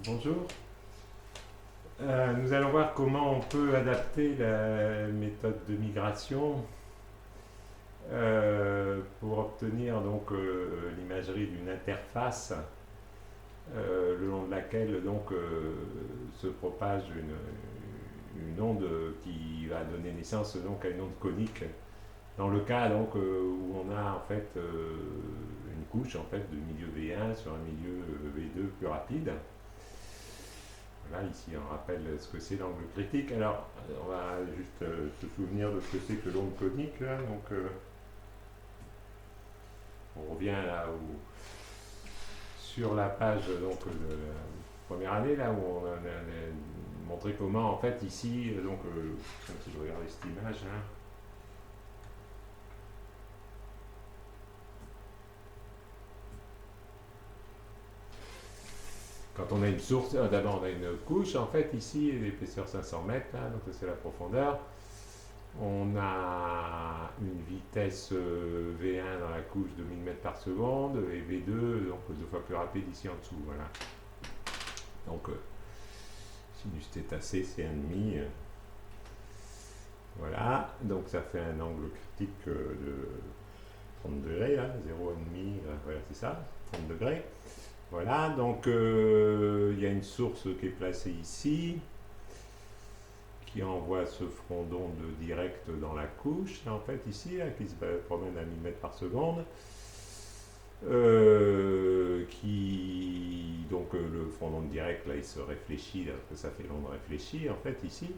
Bonjour. Nous allons voir comment on peut adapter la méthode de migration pour obtenir l'imagerie d'une interface le long de laquelle se propage une onde qui va donner naissance à une onde conique. Dans le cas où on a en fait une couche en fait de milieu V1 sur un milieu V2 plus rapide. Là, ici, on rappelle ce que c'est l'angle critique. Alors, on va juste se souvenir de ce que c'est que l'onde conique. Là. On revient là où, sur la page de la première année, là où on a montré comment, en fait, ici, si je regarde cette image, hein, quand on a une source, d'abord on a une couche, en fait, ici, l'épaisseur 500 mètres, là, donc c'est la profondeur. On a une vitesse V1 dans la couche de 1000 mètres par seconde et V2 donc deux fois plus rapide ici en dessous. Voilà. Donc sinus θc c'est 1,5. Voilà. Donc ça fait un angle critique de 30 degrés là, 0,5. Voilà, c'est ça, 30 degrés. Voilà. Donc il y a une source qui est placée ici, qui envoie ce front d'onde direct dans la couche, en fait ici, là, qui se promène à 1000 mètres par seconde, le front d'onde direct, là, il se réfléchit, là, que ça fait l'onde réfléchie, en fait, ici,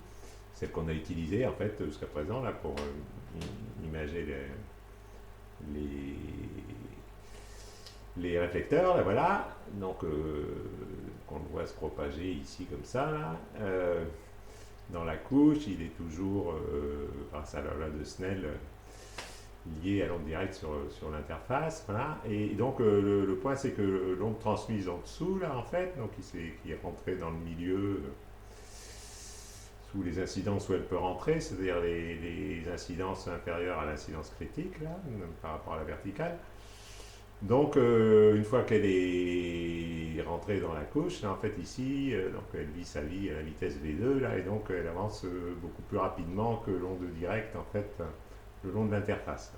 celle qu'on a utilisée, en fait, jusqu'à présent, là, pour imager les, les réflecteurs, là, voilà, qu'on le voit se propager ici, comme ça, là, dans la couche, il est toujours, grâce à la loi de Snell, lié à l'onde directe sur l'interface. Voilà. Et donc, le point, c'est que l'onde transmise en dessous, là, en fait, qui est rentrée dans le milieu, sous les incidences où elle peut rentrer, c'est-à-dire les incidences inférieures à l'incidence critique, là, par rapport à la verticale. Donc, une fois qu'elle est rentrée dans la couche, là, en fait, ici, elle vit sa vie à la vitesse V2, là, et donc elle avance beaucoup plus rapidement que l'onde directe, en fait, le long de l'interface.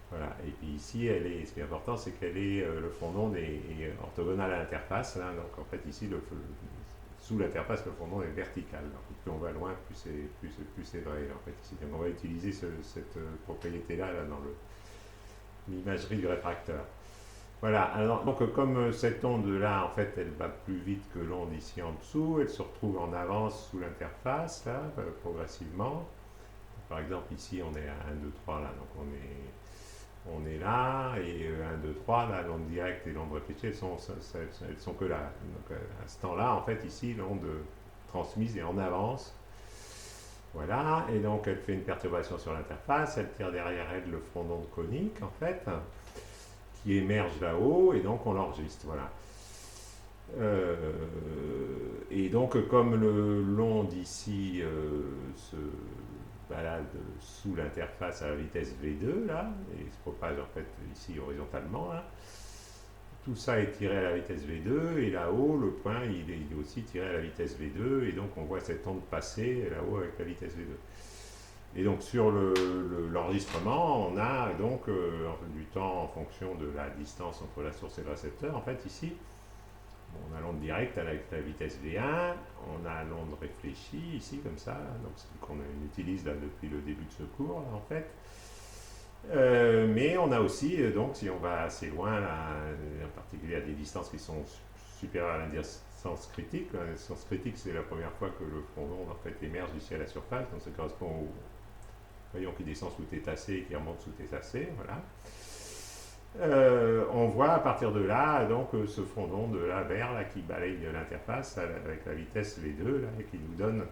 Voilà. Et puis ici, ce qui est important, c'est qu'elle est, le front d'onde est orthogonal à l'interface. Là, donc, en fait, ici, sous l'interface, le front d'onde est vertical. Donc, plus on va loin, plus c'est vrai, en fait, ici. Donc, on va utiliser cette propriété-là là, dans l'imagerie du réfracteur. Voilà, alors, donc comme cette onde-là, en fait, elle va plus vite que l'onde ici en dessous, elle se retrouve en avance sous l'interface, là, progressivement. Par exemple, ici, on est à 1, 2, 3, là, donc on est là, et 1, 2, 3, là, l'onde directe et l'onde réfléchie, elles sont que là. Donc à ce temps-là, en fait, ici, l'onde transmise est en avance. Voilà, et donc elle fait une perturbation sur l'interface, elle tire derrière elle le front d'onde conique, en fait, qui émerge là-haut, et donc on l'enregistre, voilà. Et donc comme l'onde ici se balade sous l'interface à la vitesse V2, là, et se propage en fait ici horizontalement, là, tout ça est tiré à la vitesse V2, et là-haut, le point, il est aussi tiré à la vitesse V2, et donc on voit cette onde passer là-haut avec la vitesse V2. Et donc sur l'enregistrement, on a donc du temps en fonction de la distance entre la source et le récepteur. En fait, ici, on a l'onde directe avec la vitesse V1, on a l'onde réfléchie ici, comme ça, donc c'est ce qu'on utilise là depuis le début de ce cours, là, en fait. Mais on a aussi, donc si on va assez loin, là, en particulier à des distances qui sont supérieures à l'indistance critique. L'indistance critique, c'est la première fois que le front d'onde en fait, émerge d'ici à la surface, donc ça correspond au rayon qui descend sous θc et qui remonte sous θc, voilà. On voit à partir de là donc ce front d'onde là vert là, qui balaye l'interface avec la vitesse V2 là, et qui nous donne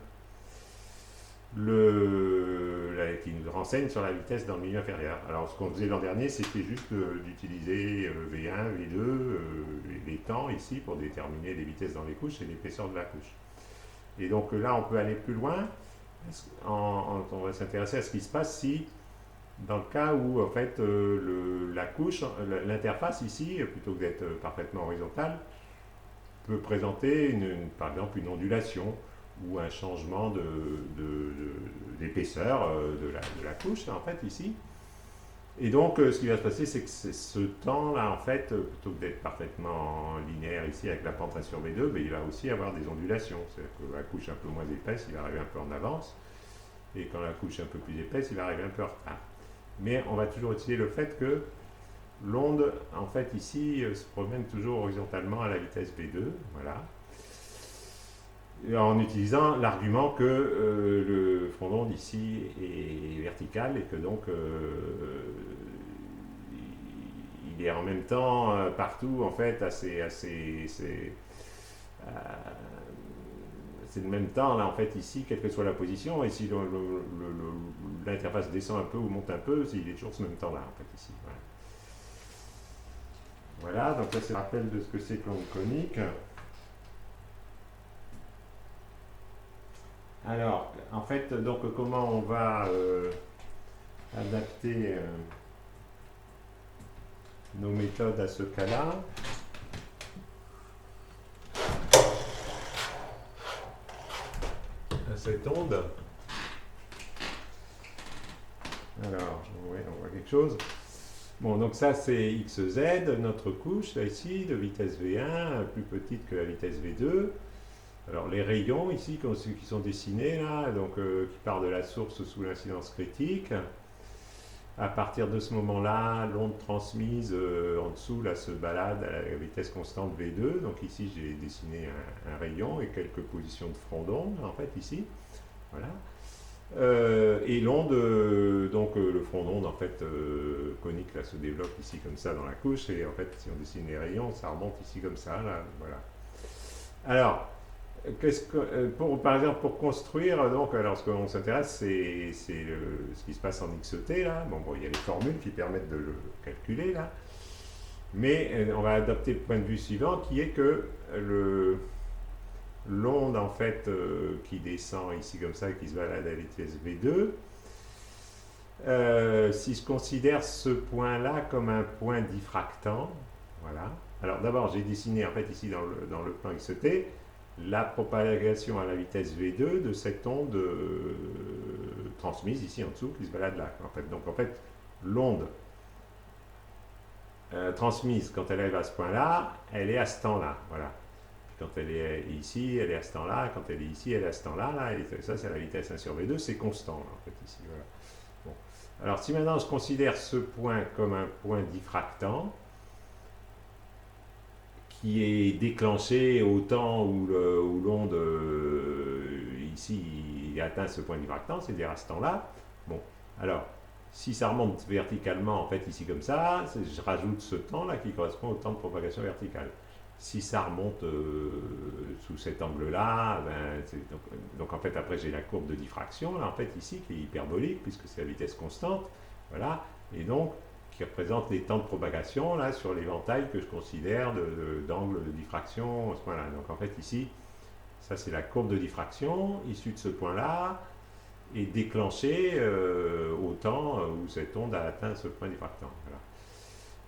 qui nous renseigne sur la vitesse dans le milieu inférieur. Alors ce qu'on faisait l'an dernier, c'était juste d'utiliser V1, V2, les temps ici pour déterminer les vitesses dans les couches et l'épaisseur de la couche. Et donc là, on peut aller plus loin. On va s'intéresser à ce qui se passe si, dans le cas où en fait la couche, l'interface ici, plutôt que d'être parfaitement horizontale, peut présenter par exemple une ondulation ou un changement d'épaisseur de la couche, là, en fait, ici. Et donc, ce qui va se passer, c'est que ce temps-là, en fait, plutôt que d'être parfaitement linéaire ici avec la pente 1 sur V2, ben, il va aussi avoir des ondulations. C'est-à-dire que la couche un peu moins épaisse, il va arriver un peu en avance. Et quand la couche est un peu plus épaisse, il va arriver un peu en retard. Mais on va toujours utiliser le fait que l'onde, en fait, ici, se promène toujours horizontalement à la vitesse V2. Voilà. En utilisant l'argument que le front d'onde ici est vertical et que donc il est en même temps partout en fait c'est le même temps là en fait ici quelle que soit la position et si l'interface descend un peu ou monte un peu il est toujours ce même temps là en fait ici voilà donc ça c'est le rappel de ce que c'est que l'onde conique. Alors, en fait, donc comment on va adapter nos méthodes à ce cas-là? À cette onde. Alors, ouais, on voit quelque chose. Bon, donc ça c'est XZ, notre couche, là ici, de vitesse V1, plus petite que la vitesse V2. Alors les rayons ici qui sont dessinés là, donc qui partent de la source sous l'incidence critique. À partir de ce moment-là, l'onde transmise en dessous là, se balade à la vitesse constante V2. Donc ici j'ai dessiné un rayon et quelques positions de front d'onde en fait ici. Voilà. Et l'onde, donc le front d'onde en fait conique là se développe ici comme ça dans la couche et en fait si on dessine les rayons, ça remonte ici comme ça là. Voilà. Alors par exemple, pour construire, donc, alors ce qu'on s'intéresse, c'est ce qui se passe en XT, là. Bon, il y a les formules qui permettent de le calculer, là. Mais on va adopter le point de vue suivant, qui est que l'onde, en fait, qui descend ici comme ça, qui se balade à la vitesse V2, si je considère ce point-là comme un point diffractant, voilà. Alors d'abord, j'ai dessiné, en fait, ici dans le plan XT, la propagation à la vitesse V2 de cette onde transmise ici en dessous qui se balade là. En fait. Donc en fait, l'onde transmise quand elle arrive à ce point-là, elle est à ce temps-là. Voilà. Puis quand elle est ici, elle est à ce temps-là. Quand elle est ici, elle est à ce temps-là. Là, et ça, c'est à la vitesse 1 sur V2, c'est constant là, en fait ici. Voilà. Bon. Alors si maintenant je considère ce point comme un point diffractant, qui est déclenché au temps où l'onde ici atteint ce point diffractant, c'est-à-dire à ce temps-là. Bon, alors, si ça remonte verticalement, en fait, ici comme ça, je rajoute ce temps-là qui correspond au temps de propagation verticale. Si ça remonte sous cet angle-là, ben, donc en fait après j'ai la courbe de diffraction, là en fait ici, qui est hyperbolique, puisque c'est la vitesse constante, voilà, et donc qui représente les temps de propagation là sur l'éventail que je considère d'angle de diffraction à ce point-là. Donc en fait ici, ça c'est la courbe de diffraction issue de ce point-là et déclenchée au temps où cette onde a atteint ce point diffractant. Voilà.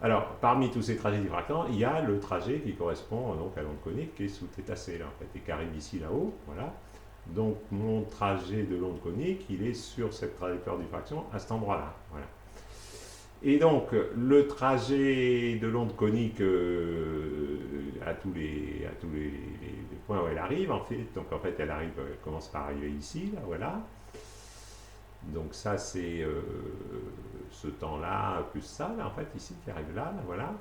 Alors parmi tous ces trajets diffractants, il y a le trajet qui correspond donc à l'onde conique qui est sous θc là en fait et qui arrive ici là-haut. Voilà. Donc mon trajet de l'onde conique, il est sur cette trajectoire de diffraction à cet endroit-là. Voilà. Et donc, le trajet de l'onde conique à tous les points où elle arrive, en fait, donc en fait, elle commence par arriver ici, là, voilà. Donc ça, c'est ce temps-là, plus ça, là, en fait, ici, qui arrive là, voilà.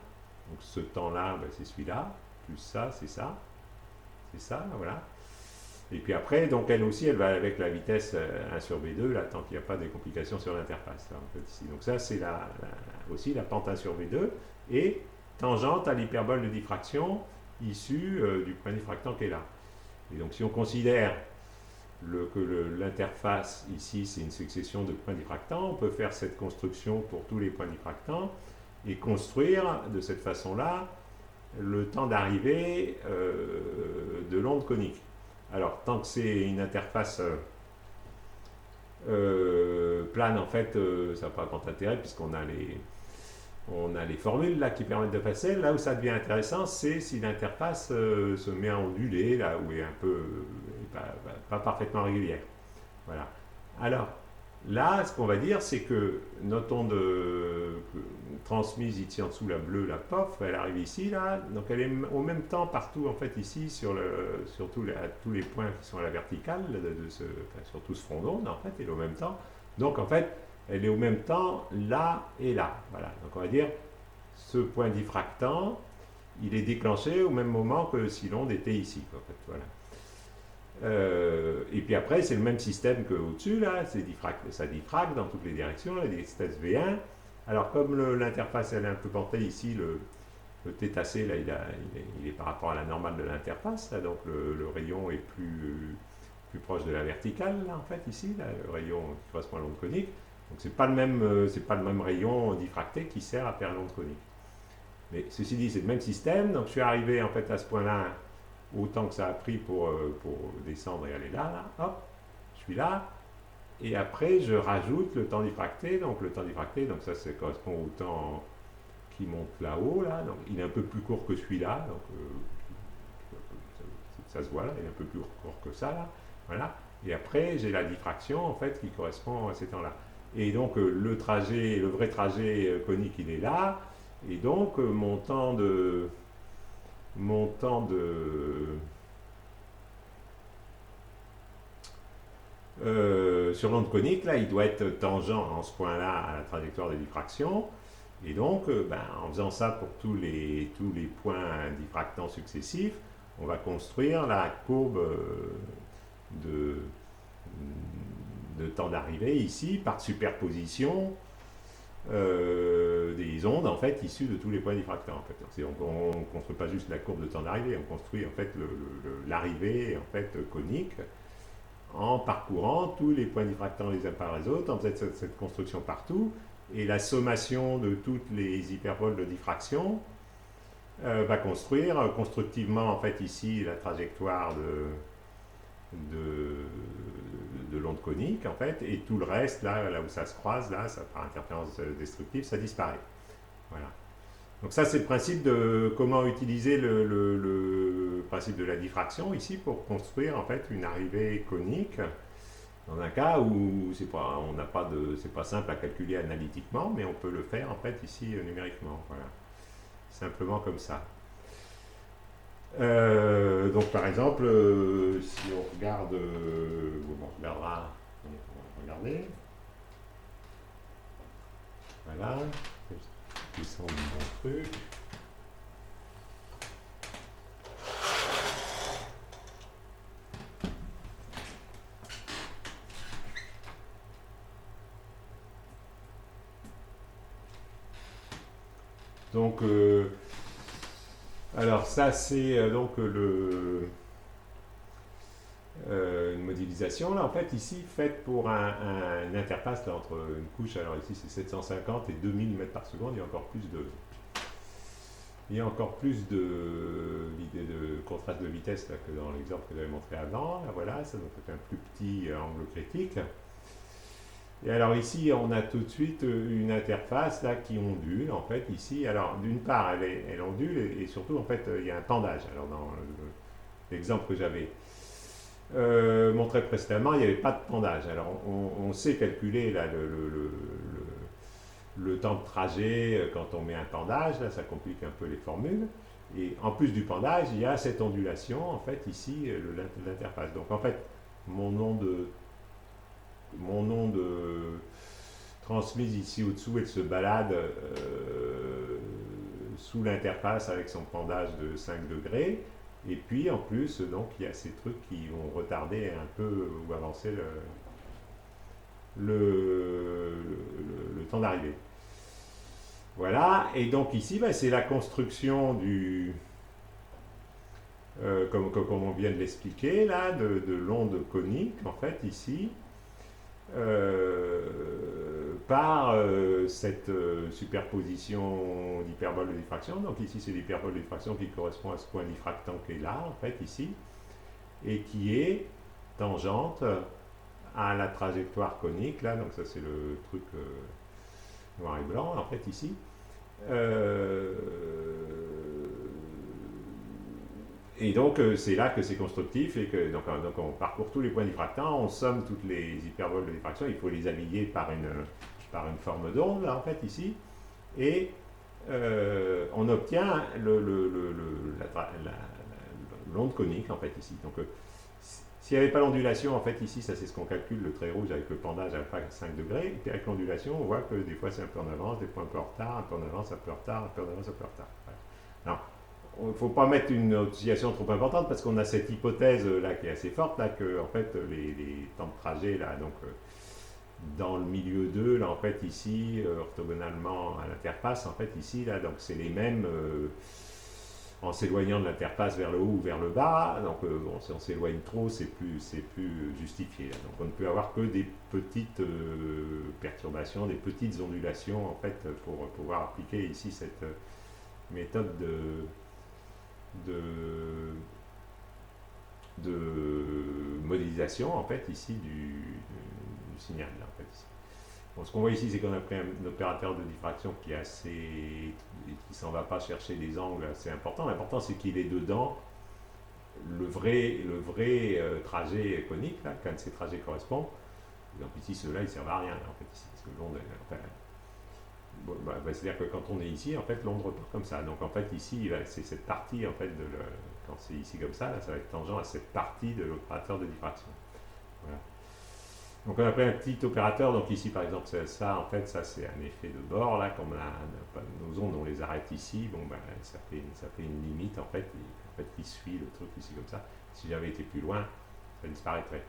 Donc ce temps-là, ben, c'est celui-là, plus ça, c'est ça, là, voilà. Et puis après, donc elle aussi, elle va avec la vitesse 1 sur V2, là, tant qu'il n'y a pas de complications sur l'interface. En fait, ici. Donc ça, c'est aussi la pente 1 sur V2, et tangente à l'hyperbole de diffraction issue du point diffractant qui est là. Et donc si on considère que l'interface ici, c'est une succession de points diffractants, on peut faire cette construction pour tous les points diffractants, et construire de cette façon-là le temps d'arrivée de l'onde conique. Alors, tant que c'est une interface plane, en fait, ça n'a pas grand intérêt, puisqu'on a on a les formules là qui permettent de passer. Là où ça devient intéressant, c'est si l'interface se met à onduler, là où est un peu pas parfaitement régulière. Voilà. Alors, là, ce qu'on va dire, c'est que notre onde transmise ici en dessous, la bleue, la POF, elle arrive ici, là, donc elle est au même temps partout, en fait, ici, sur tous les points qui sont à la verticale, sur tout ce front d'onde, en fait, elle est au même temps. Donc, en fait, elle est au même temps là et là. Voilà. Donc, on va dire, ce point diffractant, il est déclenché au même moment que si l'onde était ici, en fait, voilà. Et puis après, c'est le même système qu'au-dessus, là, ça diffracte dans toutes les directions, la vitesse V1. Alors, comme l'interface elle est un peu portée ici, le θc, là, il est par rapport à la normale de l'interface, donc le rayon est plus proche de la verticale, là, en fait, ici, là, le rayon qui correspond à l'onde conique. Donc, c'est pas le même rayon diffracté qui sert à faire l'onde conique. Mais ceci dit, c'est le même système, donc je suis arrivé, en fait, à ce point-là, autant que ça a pris pour descendre et aller là, hop, je suis là, et après je rajoute le temps diffracté, donc le temps diffracté, donc ça correspond au temps qui monte là-haut, là, donc il est un peu plus court que celui-là, donc ça se voit là, il est un peu plus court que ça, là, voilà, et après j'ai la diffraction, en fait, qui correspond à ces temps-là. Et donc le vrai trajet conique, il est là, et donc mon temps de sur l'onde conique, là, il doit être tangent en ce point-là à la trajectoire de diffraction. Et donc, en faisant ça pour tous les points diffractants successifs, on va construire la courbe de, de temps d'arrivée ici par superposition des ondes en fait issues de tous les points diffractants. En fait. On ne construit pas juste la courbe de temps d'arrivée, on construit en fait l'arrivée en fait conique en parcourant tous les points diffractants les uns par les autres, en faisant cette construction partout, et la sommation de toutes les hyperboles de diffraction va construire constructivement en fait ici la trajectoire de l'onde conique en fait, et tout le reste là où ça se croise là, ça, par interférence destructive, ça disparaît. Voilà. Donc ça c'est le principe de comment utiliser le principe de la diffraction ici pour construire en fait une arrivée conique dans un cas où c'est pas simple à calculer analytiquement, mais on peut le faire en fait ici numériquement. Voilà. Simplement comme ça. Donc par exemple, si on regarde, on regardera, on va regarder. Voilà, qui sont de mon truc. Donc, alors ça c'est donc une modélisation là en fait ici faite pour une interface là, entre une couche, alors ici c'est 750 et 2000 mètres par seconde, il y a encore plus de contraste de vitesse là, que dans l'exemple que j'avais montré avant. Là, voilà, ça donc fait un plus petit angle critique. Et alors ici, on a tout de suite une interface là qui ondule en fait ici. Alors d'une part, elle ondule et surtout en fait il y a un pendage. Alors dans l'exemple que j'avais montré précédemment, il n'y avait pas de pendage. Alors on sait calculer là le temps de trajet quand on met un pendage. Là, ça complique un peu les formules. Et en plus du pendage, il y a cette ondulation en fait ici l'interface. Donc en fait, mon onde transmise ici au-dessous, elle se balade sous l'interface avec son pendage de 5 degrés. Et puis en plus, donc, il y a ces trucs qui vont retarder un peu ou avancer le temps d'arrivée. Voilà, et donc ici, c'est la construction comme on vient de l'expliquer, là, de l'onde conique, en fait, ici, par cette superposition d'hyperboles de diffraction. Donc ici, c'est l'hyperbole de diffraction qui correspond à ce point diffractant qui est là, en fait, ici, et qui est tangente à la trajectoire conique, là, donc ça c'est le truc noir et blanc, en fait, ici. Euh, et donc, c'est là que c'est constructif et que donc on parcourt tous les points diffractants, on somme toutes les hyperboles de diffraction, il faut les habiller par une forme d'onde, là, en fait, ici, et on obtient l'onde conique, en fait, ici. Donc, s'il n'y avait pas l'ondulation, en fait, ici, ça c'est ce qu'on calcule, le trait rouge avec le pendage alpha à 5 degrés, et puis avec l'ondulation, on voit que des fois c'est un peu en avance, des fois un peu en retard, un peu en avance, un peu en retard, un peu en avance, un peu en retard. Voilà. Il ne faut pas mettre une oscillation trop importante parce qu'on a cette hypothèse là qui est assez forte là que en fait les temps de trajet là donc dans le milieu 2 là en fait ici orthogonalement à l'interface en fait ici là donc c'est les mêmes en s'éloignant de l'interface vers le haut ou vers le bas donc bon, si on s'éloigne trop c'est plus justifié là. Donc on ne peut avoir que des petites perturbations, des petites ondulations en fait pour pouvoir appliquer ici cette méthode de, de modélisation en fait ici du signal là, en fait, ici. Bon, ce qu'on voit ici c'est qu'on a pris un opérateur de diffraction qui est assez qui s'en va pas chercher des angles assez importants. L'important c'est qu'il est dedans le vrai trajet conique là, quand ces trajets correspondent. Donc ici ceux-là ils servent à rien là, en fait ici parce que l'onde enfin, bon, c'est-à-dire que quand on est ici, en fait, l'onde repart comme ça. Donc en fait, ici, c'est cette partie, en fait, quand c'est ici comme ça, là, ça va être tangent à cette partie de l'opérateur de diffraction. Voilà. Donc on a pris un petit opérateur, donc ici par exemple, ça en fait, ça c'est un effet de bord, là, comme nos ondes, on les arrête ici, bon ben ça fait une limite en fait, qui suit le truc ici comme ça. Si j'avais été plus loin, ça disparaîtrait.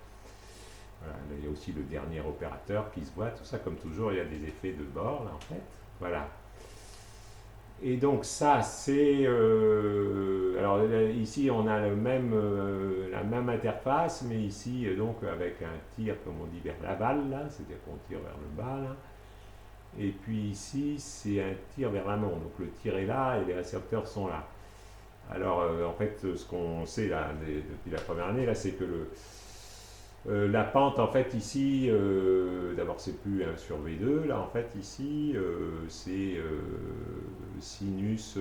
Voilà, là, il y a aussi le dernier opérateur qui se voit, tout ça comme toujours, il y a des effets de bord là en fait. Voilà. Et donc ça c'est alors ici on a la même interface mais ici donc avec un tir comme on dit vers l'aval là, c'est-à-dire qu'on tire vers le bas là. Et puis ici c'est un tir vers l'amont, donc le tir est là et les récepteurs sont là. Alors en fait ce qu'on sait là depuis la première année là c'est que la pente en fait ici, d'abord c'est plus 1 sur V2, là en fait ici c'est sinus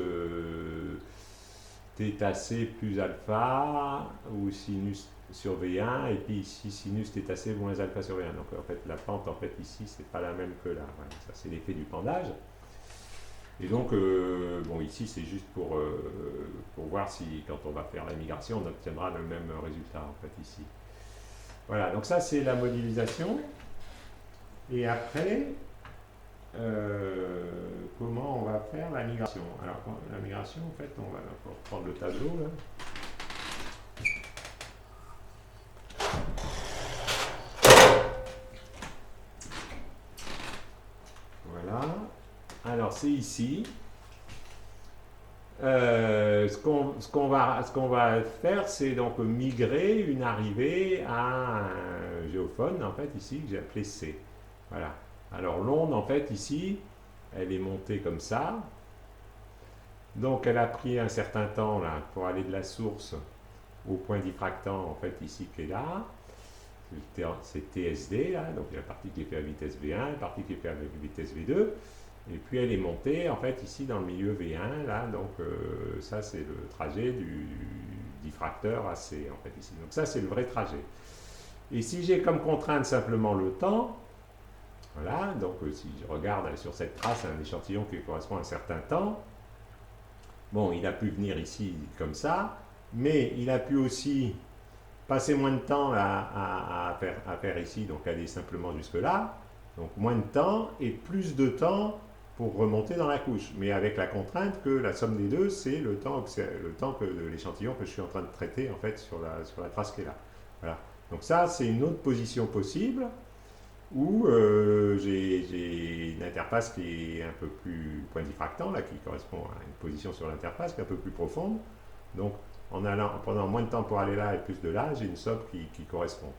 θc plus alpha ou sinus sur V1 et puis ici sinus θc moins alpha sur V1. Donc en fait la pente en fait ici c'est pas la même que là, voilà, ça c'est l'effet du pendage. Et donc, bon, ici, c'est juste pour voir si, quand on va faire la migration, on obtiendra le même résultat, en fait, ici. Voilà, donc ça, c'est la modélisation. Et après, comment on va faire la migration? Alors, la migration, en fait, on va prendre le tableau, là. Voilà. Alors, c'est ici. Ce qu'on va faire, c'est donc migrer une arrivée à un géophone, en fait, ici, que j'ai appelé C. Voilà. Alors, l'onde, en fait, ici, elle est montée comme ça. Donc, elle a pris un certain temps, là, pour aller de la source au point diffractant, en fait, ici, qui est là. C'est TSD, là, donc il y a la partie qui est faite à vitesse V1, la partie qui est faite avec vitesse V2. Et puis elle est montée en fait ici dans le milieu V1 là, donc ça c'est le trajet du diffracteur AC en fait ici. Donc ça c'est le vrai trajet. Et si j'ai comme contrainte simplement le temps, voilà, donc si je regarde sur cette trace un échantillon qui correspond à un certain temps, bon il a pu venir ici comme ça, mais il a pu aussi passer moins de temps à faire ici, donc aller simplement jusque là, donc moins de temps et plus de temps pour remonter dans la couche, mais avec la contrainte que la somme des deux, c'est le temps de l'échantillon que je suis en train de traiter en fait sur la trace qui est là. Voilà. Donc ça, c'est une autre position possible où j'ai une interface qui est un peu plus point diffractant, là, qui correspond à une position sur l'interface qui est un peu plus profonde. Donc en prenant moins de temps pour aller là et plus de là, j'ai une somme qui correspond.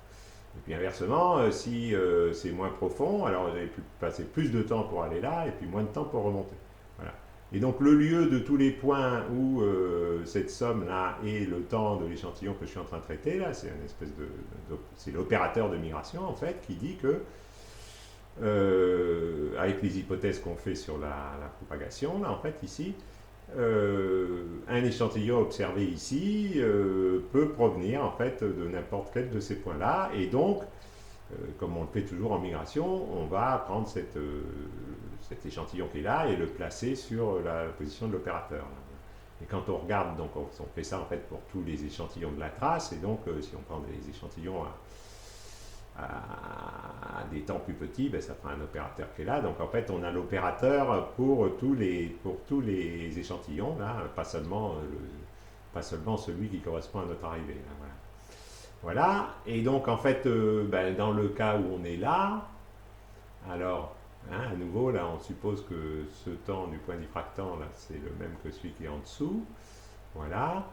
Et puis inversement, si c'est moins profond, alors j'ai pu passer plus de temps pour aller là et puis moins de temps pour remonter. Voilà. Et donc le lieu de tous les points où cette somme-là est le temps de l'échantillon que je suis en train de traiter, là, c'est une espèce c'est l'opérateur de migration en fait qui dit que avec les hypothèses qu'on fait sur la propagation, là, en fait, ici, un échantillon observé ici peut provenir, en fait, de n'importe quel de ces points-là, et donc, comme on le fait toujours en migration, on va prendre cet échantillon qui est là et le placer sur la position de l'opérateur. Et quand on regarde, donc on fait ça en fait pour tous les échantillons de la trace, et donc si on prend des échantillons à des temps plus petits, ben, ça fera un opérateur qui est là. Donc en fait, on a l'opérateur pour tous les échantillons, là, pas seulement celui qui correspond à notre arrivée. Là, voilà. Voilà. Et donc en fait, ben, dans le cas où on est là, alors, hein, à nouveau, là, on suppose que ce temps du point diffractant, là, c'est le même que celui qui est en dessous. Voilà.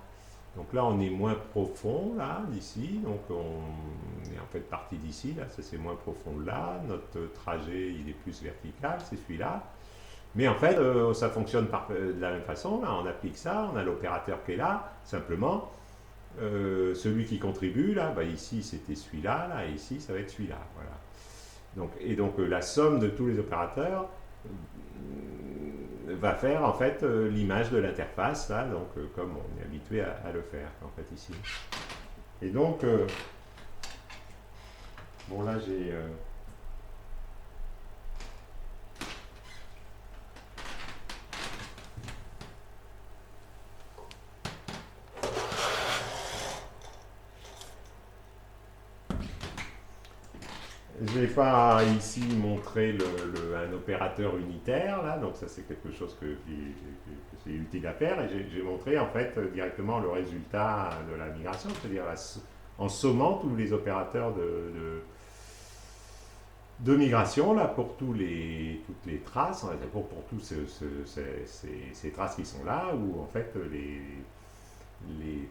Donc là, on est moins profond, là, d'ici. Donc on est en fait parti d'ici, là, ça c'est moins profond là. Notre trajet, il est plus vertical, c'est celui-là. Mais en fait, ça fonctionne de la même façon. Là, on applique ça, on a l'opérateur qui est là. Simplement, celui qui contribue, là, bah, ici c'était celui-là, là, et ici ça va être celui-là. Voilà. Donc, et donc la somme de tous les opérateurs va faire en fait l'image de l'interface, là, donc comme on est habitué à le faire en fait ici. Et donc, bon là j'ai je n'ai pas ici montré un opérateur unitaire, là, donc ça c'est quelque chose que c'est utile à faire, et j'ai montré en fait directement le résultat de la migration, c'est-à-dire en sommant tous les opérateurs de migration là, pour toutes les traces, pour tous ces traces qui sont là, ou en fait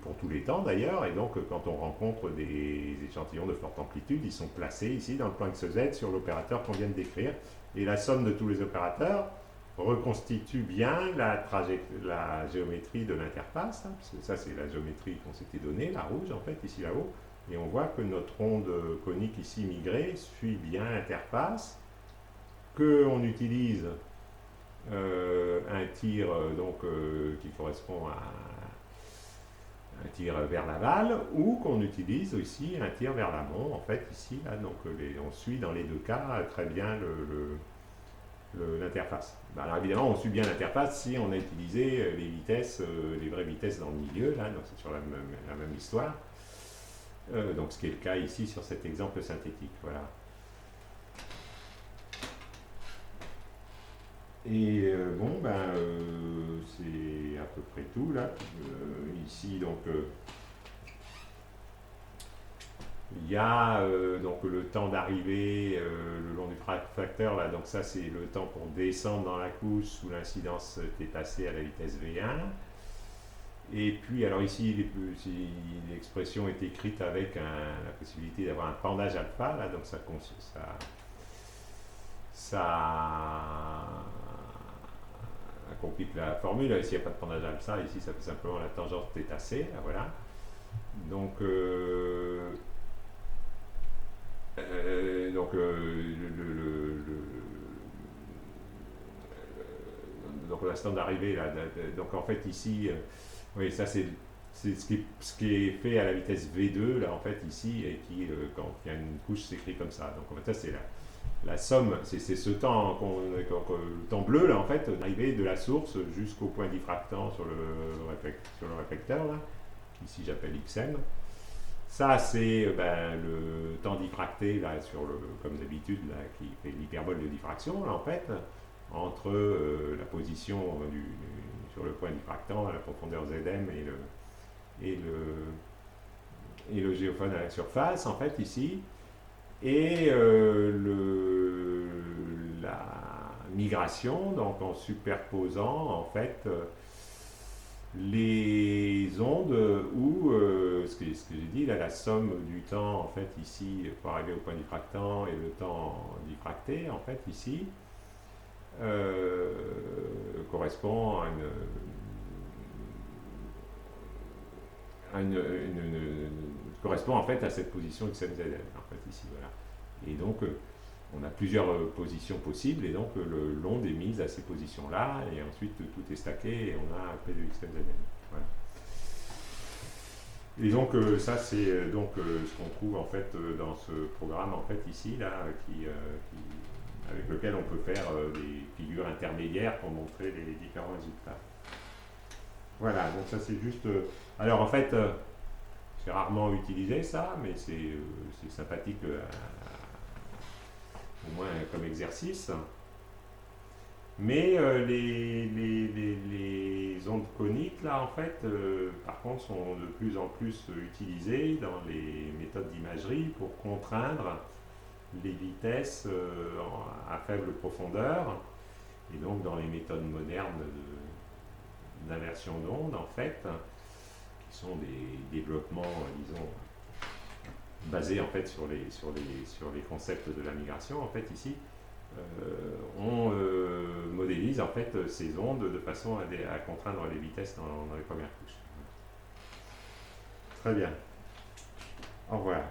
pour tous les temps d'ailleurs, et donc quand on rencontre des échantillons de forte amplitude, ils sont placés ici dans le plan XZ sur l'opérateur qu'on vient de décrire, et la somme de tous les opérateurs reconstitue bien la géométrie de l'interface, hein, parce que ça c'est la géométrie qu'on s'était donnée, la rouge en fait, ici là-haut, et on voit que notre onde conique ici migrée suit bien l'interface, qu'on utilise un tir qui correspond à un tir vers l'aval, ou qu'on utilise aussi un tir vers l'amont, en fait, ici, là, donc on suit dans les deux cas très bien l'interface. Alors évidemment, on suit bien l'interface si on a utilisé les vitesses, les vraies vitesses dans le milieu, là, donc c'est sur la même histoire. Donc ce qui est le cas ici sur cet exemple synthétique, voilà. Et bon, ben, c'est à peu près tout là. Ici, donc, il y a donc le temps d'arrivée le long du facteur là. Donc ça, c'est le temps pour descendre dans la couche où l'incidence est passée à la vitesse V1. Et puis, alors ici, l'expression est écrite avec la possibilité d'avoir un pendage alpha là. Donc ça complique la formule. Ici, il n'y a pas de pendage alpha. Ici, ça fait simplement la tangente θc. Là, voilà. Donc, donc l'instant d'arrivée là. Donc en fait ici, oui, ça c'est ce qui est fait à la vitesse V2 là en fait ici, et qui quand il y a une couche s'écrit comme ça. Donc en fait ça c'est la somme, c'est ce temps, le temps bleu là en fait, d'arrivée de la source jusqu'au point diffractant sur le réflecteur là, ici j'appelle XM. Ça c'est le temps diffracté là comme d'habitude là, qui fait l'hyperbole de diffraction là en fait, entre la position sur le point diffractant à la profondeur Zm et le géophone à la surface en fait ici, et la migration, donc en superposant en fait les ondes où, ce que j'ai dit, là, la somme du temps en fait ici pour arriver au point diffractant et le temps diffracté en fait ici correspond correspond en fait à cette position XMZL en fait ici, voilà. Et donc on a plusieurs positions possibles et donc l'onde est mise à ces positions-là et ensuite tout est stacké et on a après du XMZN. Voilà. Et donc ça c'est donc ce qu'on trouve en fait dans ce programme en fait ici là avec lequel on peut faire des figures intermédiaires pour montrer les différents résultats. Voilà, donc ça c'est juste. Alors en fait, c'est rarement utilisé ça, mais c'est sympathique au moins comme exercice. Mais les ondes coniques, là, en fait, par contre, sont de plus en plus utilisées dans les méthodes d'imagerie pour contraindre les vitesses à faible profondeur. Et donc, dans les méthodes modernes d'inversion d'onde, en fait, qui sont des développements, disons, basés en fait sur les concepts de la migration, en fait, ici, on modélise en fait ces ondes de façon à contraindre les vitesses dans les premières couches. Très bien. Au revoir.